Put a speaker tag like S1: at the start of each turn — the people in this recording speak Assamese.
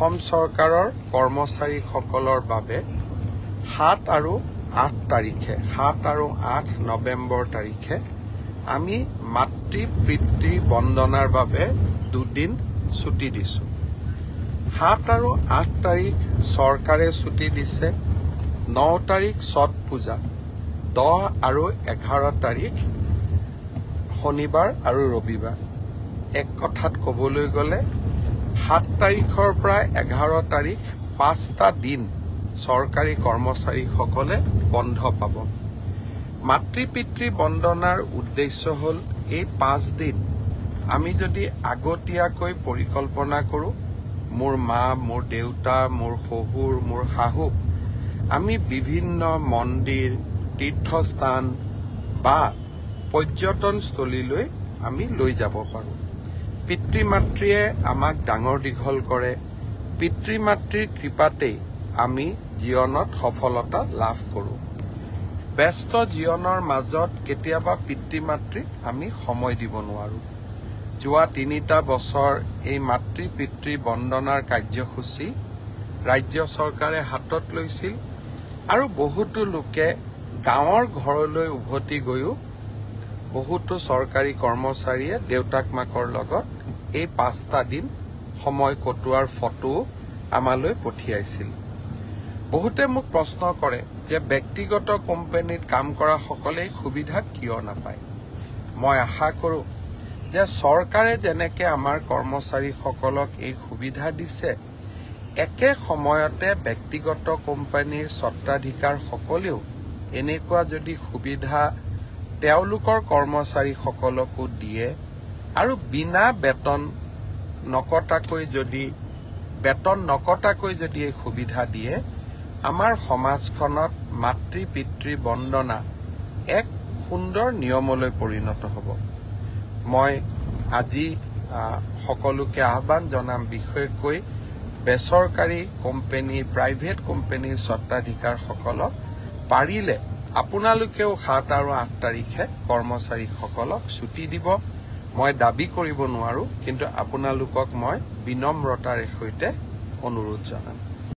S1: অসম চৰকাৰৰ কৰ্মচাৰীসকলৰ বাবে 7 আৰু 8 তাৰিখে 7 আৰু 8 নৱেম্বৰ তাৰিখে আমি মাতৃ পিতৃ বন্দনাৰ বাবে 2 দিন ছুটি দিছোঁ। 7 আৰু 8 তাৰিখ চৰকাৰে ছুটি দিছে। 9 তাৰিখ ছট পূজা, 10 আৰু 11 তাৰিখ শনিবাৰ আৰু ৰবিবাৰ। এক কথাত ক'বলৈ গ'লে 7 তাৰিখৰ পৰা 11 তাৰিখ 5টা দিন চৰকাৰী কৰ্মচাৰীসকলে বন্ধ পাব। মাতৃ পিতৃ বন্দনাৰ উদ্দেশ্য হ'ল এই 5 দিন আমি যদি আগতীয়াকৈ পৰিকল্পনা কৰোঁ, মোৰ মা, মোৰ দেউতা, মোৰ শহুৰ, মোৰ শাহুক আমি বিভিন্ন মন্দিৰ, তীৰ্থস্থান বা পৰ্যটনস্থলীলৈ আমি লৈ যাব পাৰোঁ। পিতৃ মাতৃয়ে আমাক ডাঙৰ দীঘল কৰে। পিতৃ মাতৃৰ কৃপাতেই আমি জীৱনত সফলতা লাভ কৰোঁ। ব্যস্ত জীৱনৰ মাজত কেতিয়াবা পিতৃ মাতৃক আমি সময় দিব নোৱাৰোঁ। যোৱা 3টা বছৰ এই মাতৃ পিতৃ বন্দনাৰ কাৰ্যসূচী ৰাজ্য চৰকাৰে হাতত লৈছিল আৰু বহুতো লোকে গাঁৱৰ ঘৰলৈ উভতি গৈও বহুতো চৰকাৰী কৰ্মচাৰীয়ে দেউতাক মাকৰ লগত এই 5টা দিন সময় কটোৱাৰ ফটো আমালৈ পঠিয়াইছিল। বহুতে মোক প্ৰশ্ন কৰে যে ব্যক্তিগত কোম্পানীত কাম কৰা সকলে সুবিধা কিয় নাপায়। মই আশা কৰোঁ যে চৰকাৰে যেনেকৈ আমাৰ কৰ্মচাৰীসকলক এই সুবিধা দিছে, একে সময়তে ব্যক্তিগত কোম্পানীৰ স্বত্বাধিকাৰসকলেও এনেকুৱা যদি সুবিধা তেওঁলোকৰ কৰ্মচাৰীসকলকো দিয়ে আৰু বিনা বেতন নকটাকৈ যদি এই সুবিধা দিয়ে, আমাৰ সমাজখনত মাতৃ পিতৃ বন্দনা এক সুন্দৰ নিয়মলৈ পৰিণত হ'ব। মই আজি সকলোকে আহ্বান জনাম, বিশেষকৈ বেচৰকাৰী কোম্পানী, প্ৰাইভেট কোম্পানীৰ স্বত্বাধিকাৰসকলক পাৰিলে আপোনালোকেও 7 আৰু 8 তাৰিখে কৰ্মচাৰীসকলক ছুটি দিব। মই দাবী কৰিব নোৱাৰোঁ, কিন্তু আপোনালোকক মই বিনম্ৰতাৰে সৈতে অনুৰোধ জনাম।